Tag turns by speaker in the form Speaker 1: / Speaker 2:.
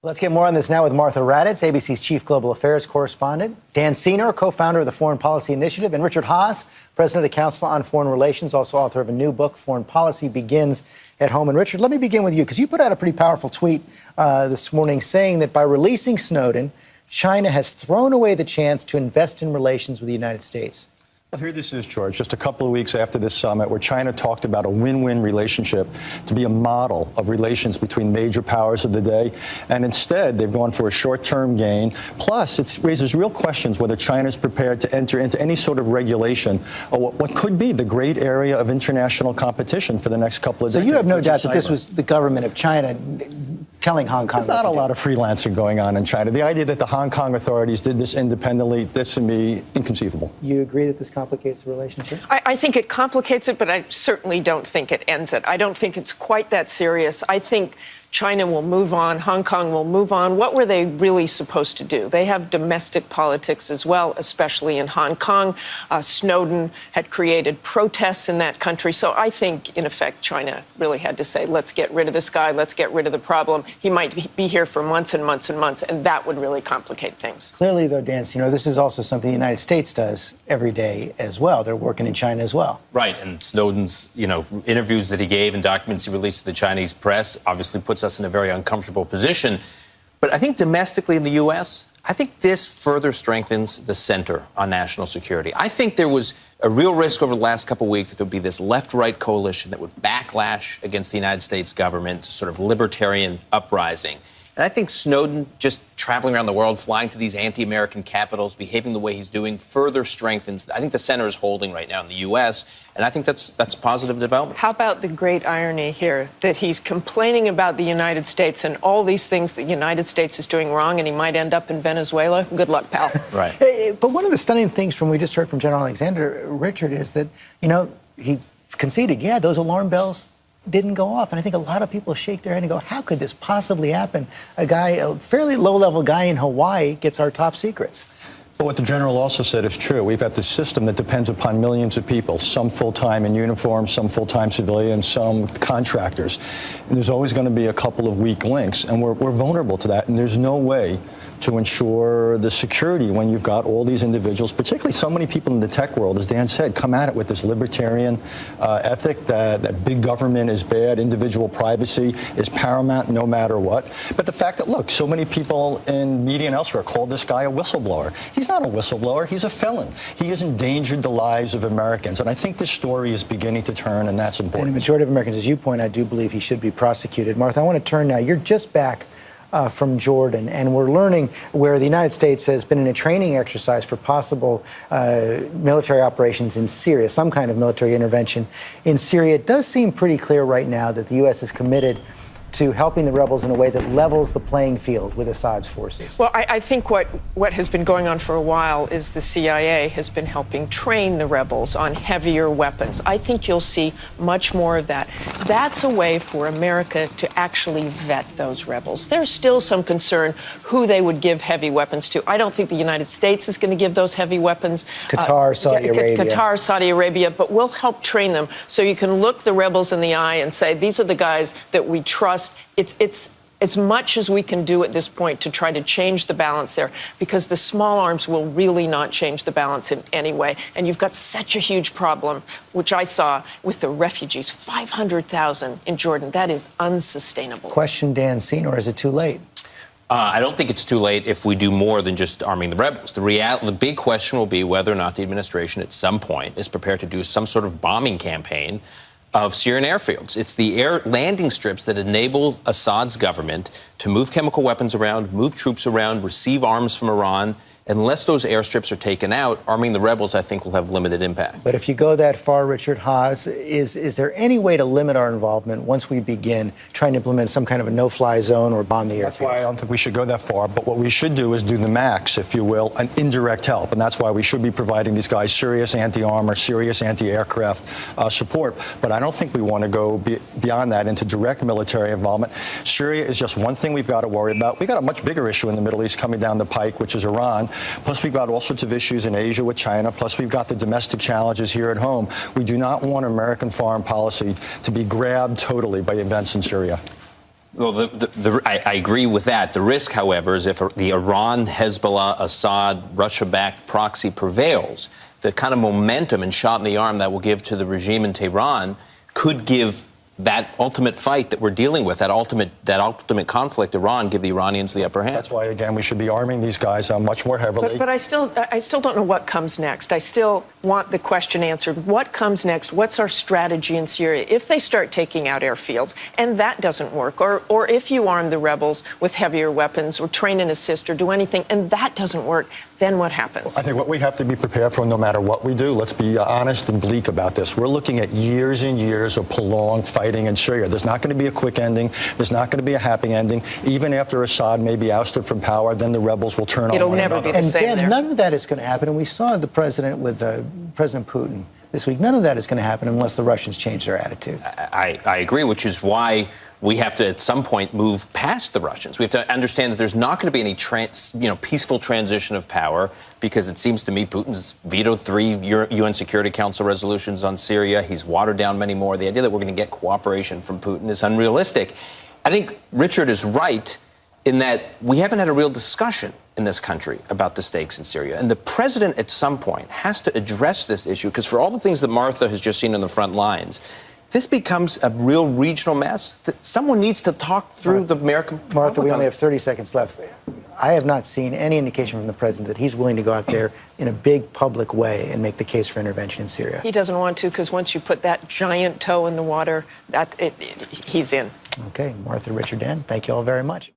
Speaker 1: Let's get more on this now with Martha Raddatz, ABC's Chief Global Affairs Correspondent, Dan Senor, co-founder of the Foreign Policy Initiative, and Richard Haass, president of the Council on Foreign Relations, also author of a new book, Foreign Policy Begins at Home. And Richard, let me begin with you, because you put out a pretty powerful tweet this morning saying that by releasing Snowden, China has thrown away the chance to invest in relations with the United States.
Speaker 2: Well, here this is, George, just a couple of weeks after this summit where China talked about a win-win relationship to be a model of relations between major powers of the day. And instead, they've gone for a short-term gain. Plus, it raises real questions whether China is prepared to enter into any sort of regulation of what could be the great area of international competition for the next couple of decades.
Speaker 1: So you have no doubt that this was the government of China telling Hong Kong.
Speaker 2: There's not a lot of freelancing going on in China. The idea that the Hong Kong authorities did this independently, this to me, inconceivable.
Speaker 1: You agree that this complicates the relationship?
Speaker 3: I think it complicates it, but I certainly don't think it ends it. I don't think it's quite that serious. I think China will move on. Hong Kong will move on. What were they really supposed to do? They have domestic politics as well, especially in Hong Kong. Snowden had created protests in that country. So I think, in effect, China really had to say, let's get rid of this guy. Let's get rid of the problem. He might be here for months and months and months, and that would really complicate things.
Speaker 1: Clearly, though, Dan, this is also something the United States does every day as well. They're working in China as well.
Speaker 4: Right. And Snowden's, interviews that he gave and documents he released to the Chinese press obviously puts us in a very uncomfortable position. But I think domestically in the U.S., I think this further strengthens the center on national security. I think there was a real risk over the last couple of weeks that there would be this left-right coalition that would backlash against the United States government, sort of libertarian uprising. And I think Snowden just traveling around the world, flying to these anti-American capitals, behaving the way he's doing, further strengthens. I think the center is holding right now in the U.S., and I think that's a positive development.
Speaker 3: How about the great irony here that he's complaining about the United States and all these things the United States is doing wrong, and he might end up in Venezuela? Good luck, pal.
Speaker 4: Right.
Speaker 1: But one of the stunning things from we just heard from General Alexander, Richard, is that, he conceded, yeah, those alarm bells didn't go off. And I think a lot of people shake their head and go, how could this possibly happen? A fairly low-level guy in Hawaii gets our top secrets.
Speaker 2: But what the general also said is true. We've got this system that depends upon millions of people, some full-time in uniform, some full-time civilians, some contractors. And there's always going to be a couple of weak links, and we're vulnerable to that, and there's no way to ensure the security when you've got all these individuals, particularly so many people in the tech world, as Dan said, come at it with this libertarian ethic that big government is bad, individual privacy is paramount no matter what. But the fact that, look, so many people in media and elsewhere call this guy a whistleblower. He's not a whistleblower. He's a felon. He has endangered the lives of Americans. And I think this story is beginning to turn, and that's important.
Speaker 1: And the majority of Americans, as you point out, do believe he should be prosecuted. Martha, I want to turn now. You're just back from Jordan, and we're learning where the United States has been in a training exercise for possible military operations in Syria, some kind of military intervention in Syria. It does seem pretty clear right now that the U.S. is committed to helping the rebels in a way that levels the playing field with Assad's forces.
Speaker 3: Well, I think what has been going on for a while is the CIA has been helping train the rebels on heavier weapons. I think you'll see much more of that. That's a way for America to actually vet those rebels. There's still some concern who they would give heavy weapons to. I don't think the United States is going to give those heavy weapons.
Speaker 1: Qatar, Saudi Arabia.
Speaker 3: Qatar, Saudi Arabia, but we'll help train them so you can look the rebels in the eye and say, these are the guys that we trust. It's as much as we can do at this point to try to change the balance there, because the small arms will really not change the balance in any way. And you've got such a huge problem, which I saw with the refugees, 500,000 in Jordan. That is unsustainable.
Speaker 1: Question, Dan Senor, is it too late?
Speaker 4: I don't think it's too late if we do more than just arming the rebels. The big question will be whether or not the administration at some point is prepared to do some sort of bombing campaign of Syrian airfields. It's the air landing strips that enable Assad's government to move chemical weapons around, move troops around, receive arms from Iran. Unless those airstrips are taken out, arming the rebels, I think, will have limited impact.
Speaker 1: But if you go that far, Richard Haass, is there any way to limit our involvement once we begin trying to implement some kind of a no-fly zone or bomb the airfields?
Speaker 2: That's why I don't think we should go that far. But what we should do is do the max, if you will, an indirect help. And that's why we should be providing these guys serious anti-armor, serious anti-aircraft support. But I don't think we want to go beyond that into direct military involvement. Syria is just one thing we've got to worry about. We've got a much bigger issue in the Middle East coming down the pike, which is Iran. Plus, we've got all sorts of issues in Asia with China. Plus, we've got the domestic challenges here at home. We do not want American foreign policy to be grabbed totally by events in Syria.
Speaker 4: Well, I agree with that. The risk, however, is if the Iran, Hezbollah, Assad, Russia-backed proxy prevails, the kind of momentum and shot in the arm that will give to the regime in Tehran could give that ultimate fight that we're dealing with, that ultimate conflict, Iran, give the Iranians the upper hand.
Speaker 2: That's why, again, we should be arming these guys much more heavily.
Speaker 3: But I still don't know what comes next. I still want the question answered. What comes next? What's our strategy in Syria? If they start taking out airfields and that doesn't work, or if you arm the rebels with heavier weapons or train and assist or do anything and that doesn't work, then what happens?
Speaker 2: I think what we have to be prepared for, no matter what we do, let's be honest and bleak about this. We're looking at years and years of prolonged fighting in Syria. There's not going to be a quick ending. There's not going to be a happy ending. Even after Assad may be ousted from power, then the rebels will turn on one another.
Speaker 3: It'll never be the same there.
Speaker 1: None of that is going to happen. And we saw the president with President Putin this week. None of that is going to happen unless the Russians change their attitude.
Speaker 4: I agree, which is why we have to, at some point, move past the Russians. We have to understand that there's not going to be any peaceful transition of power, because it seems to me Putin's vetoed 3 UN Security Council resolutions on Syria. He's watered down many more. The idea that we're going to get cooperation from Putin is unrealistic. I think Richard is right in that we haven't had a real discussion in this country about the stakes in Syria. And the president, at some point, has to address this issue, because for all the things that Martha has just seen on the front lines, this becomes a real regional mess that someone needs to talk through the American.
Speaker 1: Martha, we only have 30 seconds left. I have not seen any indication from the president that he's willing to go out there in a big public way and make the case for intervention in Syria.
Speaker 3: He doesn't want to, because once you put that giant toe in the water, he's in.
Speaker 1: Okay, Martha, Richard, Dan, thank you all very much.